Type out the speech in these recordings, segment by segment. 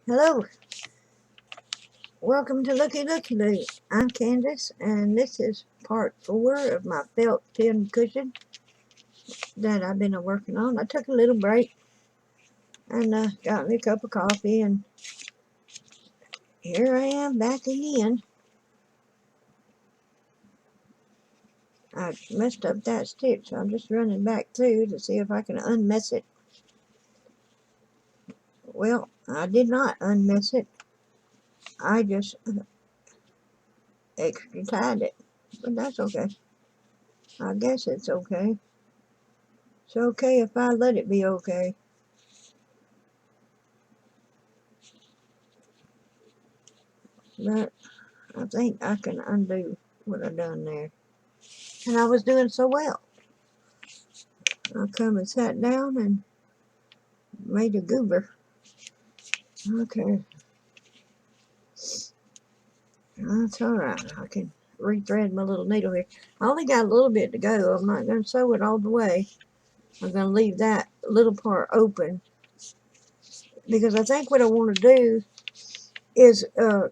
Hello, welcome to Looky Looky Loo. I'm Candace, and this is part 4 of my felt pin cushion that I've been working on. I took a little break and got me a cup of coffee, and here I am back again. I messed up that stitch, so I'm just running back through to see if I can unmess it. Well, I did not unmess it. I just extra tied it, but that's okay. I guess it's okay. It's okay if I let it be okay. But I think I can undo what I done there. And I was doing so well. I come and sat down and made a goober. Okay, that's alright. I can rethread my little needle here. I only got a little bit to go. I'm not going to sew it all the way. I'm going to leave that little part open because I think what I want to do is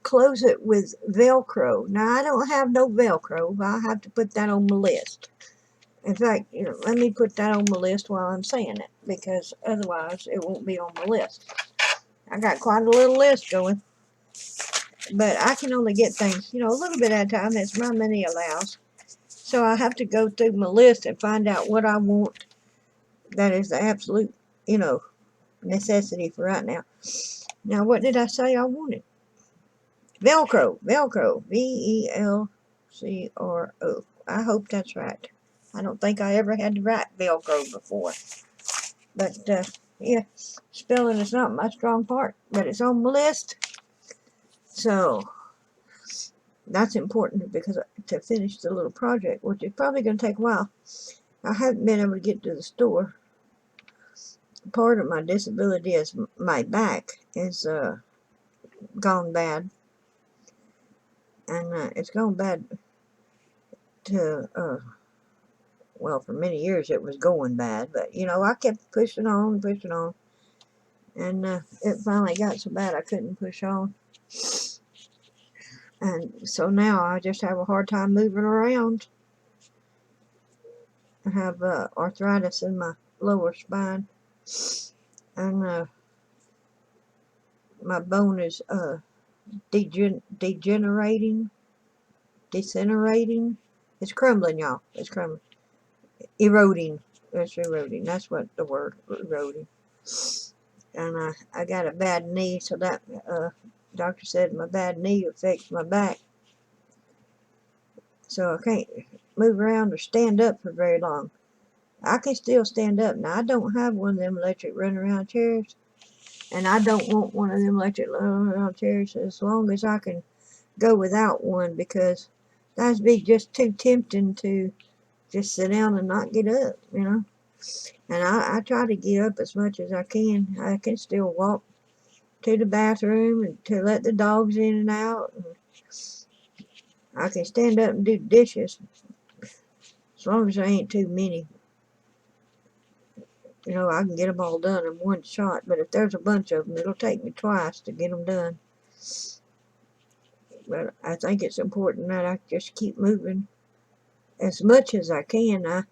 close it with Velcro. Now, I don't have no Velcro, but I'll have to put that on my list. In fact, let me put that on my list while I'm saying it, because otherwise it won't be on my list. I got quite a little list going, but I can only get things, a little bit at a time. That's my money allows. So I have to go through my list and find out what I want that is the absolute, necessity for right now. Now, what did I say I wanted? Velcro, Velcro. I hope that's right. I don't think I ever had to write Velcro before. But, yeah, spelling is not my strong part, but it's on my list. So, that's important because to finish the little project, which is probably going to take a while. I haven't been able to get to the store. Part of my disability is my back is gone bad. And it's gone bad to, well, for many years it was going bad. But, I kept pushing on. And it finally got so bad I couldn't push on. And so now I just have a hard time moving around. I have arthritis in my lower spine. And my bone is degenerating. It's crumbling, y'all. It's crumbling. Eroding. It's eroding. That's what the word, eroding. And I got a bad knee, so that doctor said my bad knee affects my back. So I can't move around or stand up for very long. I can still stand up. Now, I don't have one of them electric run around chairs. And I don't want one of them electric run around chairs as long as I can go without one, because that'd be just too tempting to just sit down and not get up, And I try to get up as much as I can. I can still walk to the bathroom and to let the dogs in and out. And I can stand up and do dishes as long as there ain't too many. I can get them all done in one shot, but if there's a bunch of them, it'll take me twice to get them done. But I think it's important that I just keep moving as much as I can. I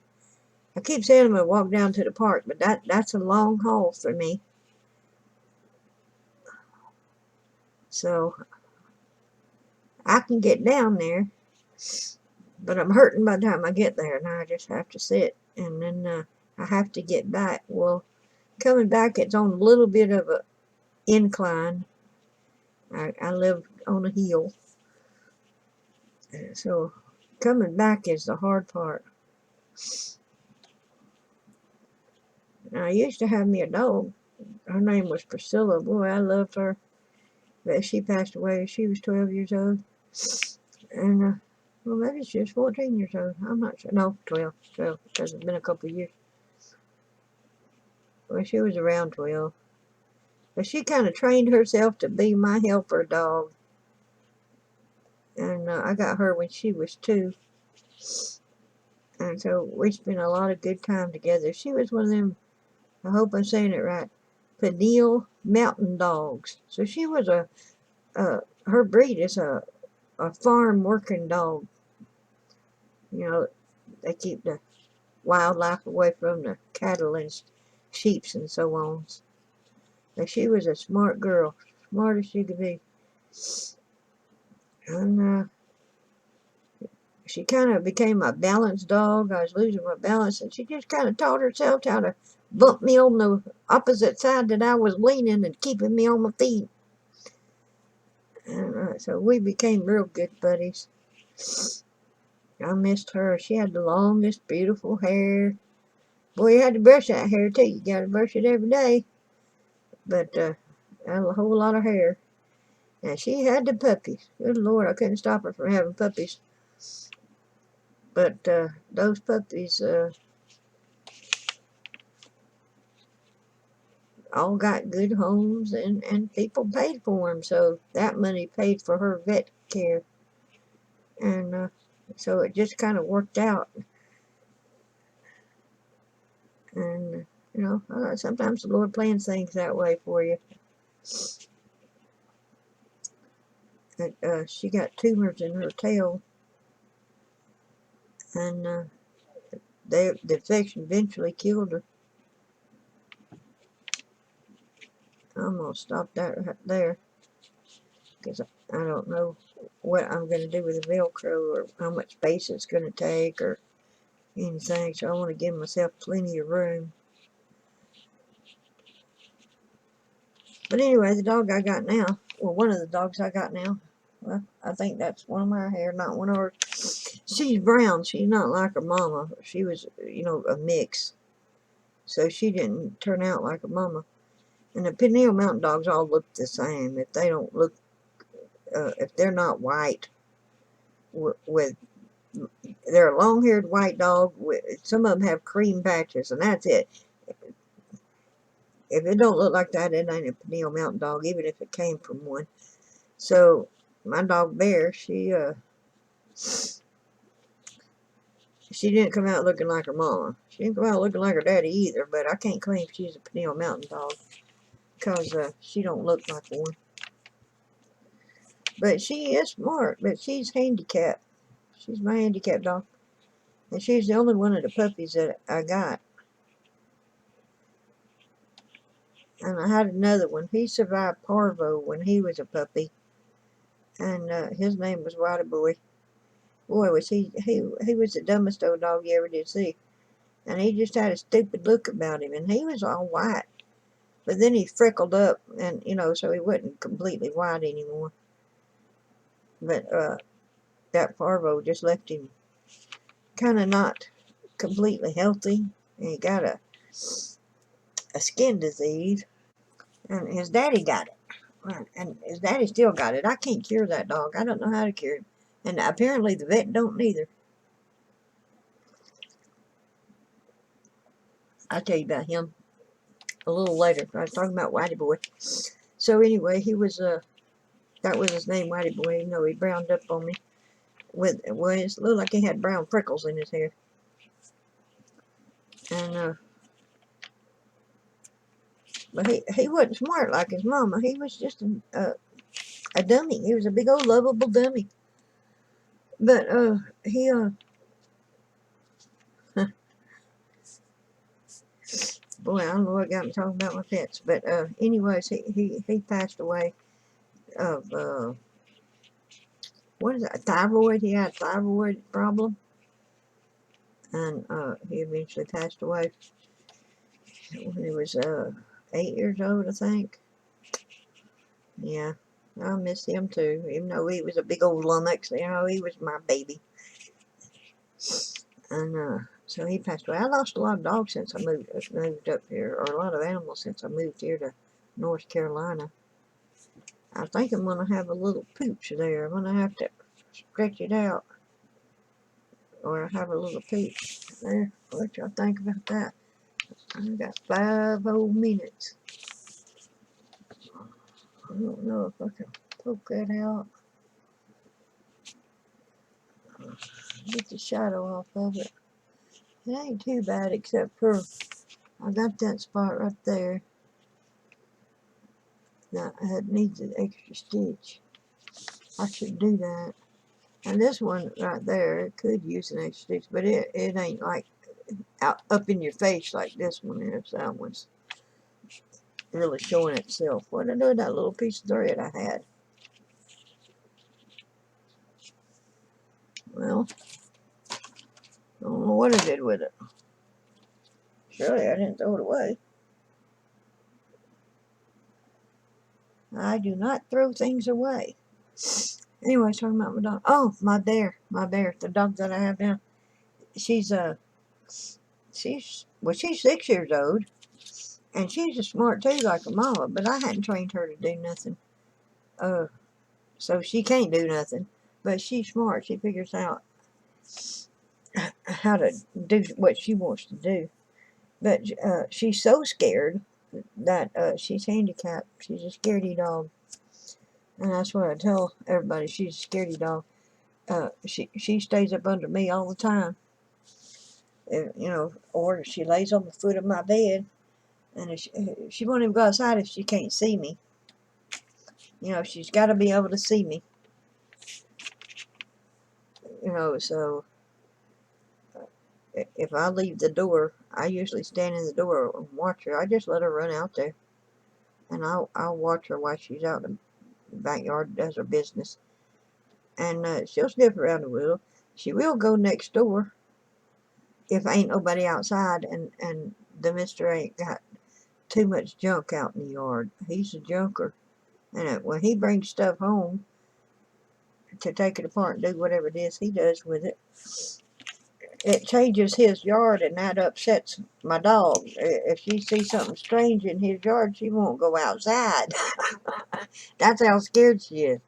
keep saying I'm going to walk down to the park, but that's a long haul for me. So I can get down there, but I'm hurting by the time I get there. Now I just have to sit, and then I have to get back. Well, coming back, it's on a little bit of an incline. I live on a hill, so coming back is the hard part. Now, I used to have me a dog. Her name was Priscilla. Boy, I loved her. But she passed away. She was 12 years old. And, well, maybe she was 14 years old. I'm not sure. No, 12, because it's been a couple of years. Well, she was around 12. But she kind of trained herself to be my helper dog. And I got her when she was 2. And so we spent a lot of good time together. She was one of them, I hope I'm saying it right, Peniel mountain dogs. So she was her breed is a farm working dog. You know, they keep the wildlife away from the cattle and sheep and so on. But she was a smart girl, smart as she could be. And she kind of became a balanced dog. I was losing my balance, and she just kind of taught herself how to bump me on the opposite side that I was leaning and keeping me on my feet. And so we became real good buddies. I missed her. She had the longest, beautiful hair. Boy, you had to brush that hair too. You got to brush it every day. But had a whole lot of hair. And she had the puppies. Good Lord, I couldn't stop her from having puppies. But those puppies all got good homes, and people paid for them. So that money paid for her vet care. And so it just kind of worked out. And, sometimes the Lord plans things that way for you. She got tumors in her tail. And the infection eventually killed her. I'm going to stop that right there, because I don't know what I'm going to do with the Velcro, or how much space it's going to take, or anything. So I want to give myself plenty of room. But anyway, the dog I got now, well, one of the dogs I got now, well, I think that's one of my hair, not one of hers. She's brown. She's not like her mama. She was, a mix. So she didn't turn out like her mama. And the Pennell Mountain Dogs all look the same. If they don't look, if they're not white, with they're a long-haired white dog. Some of them have cream patches, and that's it. If it don't look like that, it ain't a Pennell Mountain Dog, even if it came from one. So my dog Bear, she didn't come out looking like her mama. She didn't come out looking like her daddy either. But I can't claim she's a Pennell Mountain Dog, because she don't look like one. But she is smart. But she's handicapped. She's my handicapped dog. And she's the only one of the puppies that I got. And I had another one. He survived parvo when he was a puppy. And his name was Whitey Boy. Boy, was he was the dumbest old dog you ever did see. And he just had a stupid look about him. And he was all white. But then he freckled up, and, so he wasn't completely white anymore. But that parvo just left him kind of not completely healthy. And he got a skin disease. And his daddy got it. And his daddy still got it. I can't cure that dog. I don't know how to cure him. And apparently the vet don't neither. I'll tell you about him a little later. I was talking about Whitey Boy. So anyway, he was, that was his name, Whitey Boy, even though he browned up on me. Well, it looked like he had brown freckles in his hair. And, but he wasn't smart like his mama. He was just a dummy. He was a big old lovable dummy. But, he, boy, I don't know what got me talking about my pets. But, anyways, he passed away of, what is that, thyroid? He had a thyroid problem. And, he eventually passed away when he was, 8 years old, I think. Yeah, I miss him too, even though he was a big old lummox. He was my baby. And so he passed away. I lost a lot of dogs since I moved up here, or a lot of animals since I moved here to North Carolina. I think I'm gonna have a little pooch there. I'm gonna have to stretch it out, or have a little pooch there. What y'all think about that? I got 5 whole minutes. I don't know if I can poke that out. Get the shadow off of it. It ain't too bad, except for I got that spot right there. That needs an extra stitch. I should do that. And this one right there, it could use an extra stitch, but it ain't like out up in your face like this one is. That one's really showing itself. What did I do with that little piece of thread I had? Well, I don't know what I did with it. Surely I didn't throw it away. I do not throw things away. Anyway, talking about my dog. Oh, my bear, the dog that I have now. She's 6 years old, and she's a smart too, like her mama. But I hadn't trained her to do nothing. So she can't do nothing. But she's smart. She figures out how to do what she wants to do. But she's so scared that she's handicapped. She's a scaredy dog, and that's what I tell everybody. She's a scaredy dog. She stays up under me all the time. Or she lays on the foot of my bed, and if she won't even go outside if she can't see me. She's got to be able to see me. So if I leave the door, I usually stand in the door and watch her. I just let her run out there, and I'll watch her while she's out in the backyard, does her business. And she'll sniff around a little. She will go next door if ain't nobody outside, and the mister ain't got too much junk out in the yard. He's a junker, and when he brings stuff home to take it apart and do whatever it is he does with it, it changes his yard, and that upsets my dog. If she sees something strange in his yard, she won't go outside. That's how scared she is.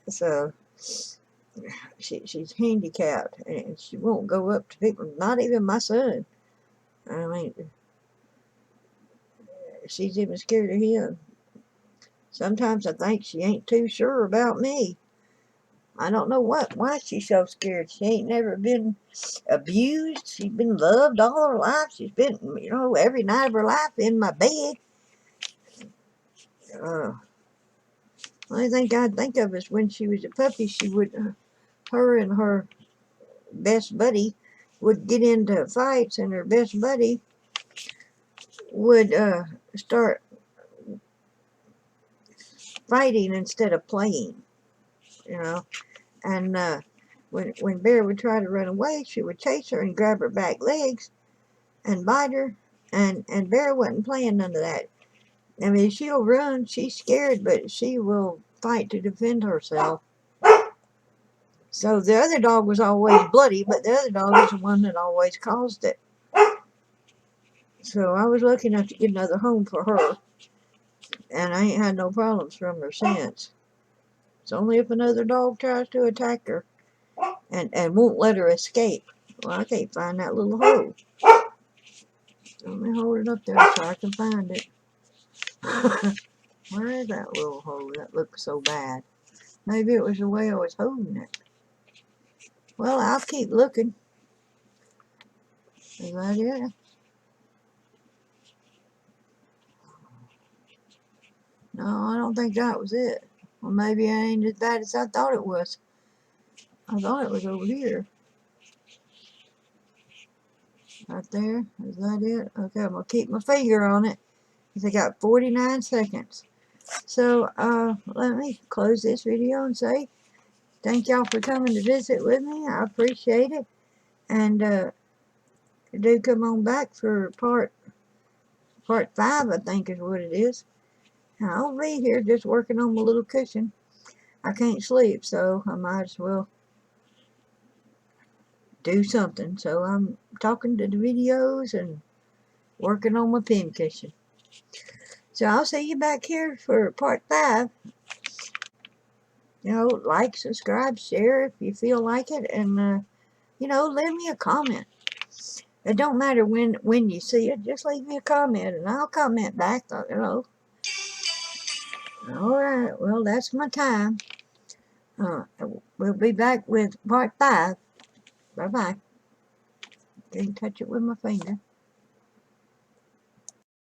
So she's handicapped, and she won't go up to people, not even my son. I mean, she's even scared of him. Sometimes I think she ain't too sure about me. I don't know why she's so scared. She ain't never been abused. She's been loved all her life. She's been, every night of her life in my bed. Only thing I'd think of is when she was a puppy, she would, her and her best buddy would get into fights, and her best buddy would start fighting instead of playing, And when Bear would try to run away, she would chase her and grab her back legs and bite her, and Bear wasn't playing none of that. I mean, she'll run, she's scared, but she will fight to defend herself. So the other dog was always bloody, but the other dog was the one that always caused it. So I was lucky enough to get another home for her, and I ain't had no problems from her since. It's only if another dog tries to attack her and won't let her escape. Well, I can't find that little hole. Let me hold it up there so I can find it. Where is that little hole that looks so bad? Maybe it was the way I was holding it. Well, I'll keep looking. Is that it? No, I don't think that was it. Well, maybe it ain't as bad as I thought it was. I thought it was over here. Right there. Is that it? Okay, I'm going to keep my finger on it, because I got 49 seconds. So, let me close this video and say thank y'all for coming to visit with me. I appreciate it. And do come on back for part 5, I think is what it is. And I'll be here just working on my little cushion. I can't sleep, so I might as well do something. So I'm talking to the videos and working on my pin cushion. So I'll see you back here for part 5. Like, subscribe, share if you feel like it, and leave me a comment. It don't matter when you see it, just leave me a comment and I'll comment back. Alright, well, that's my time. We'll be back with part 5. Bye-bye. Can't touch it with my finger.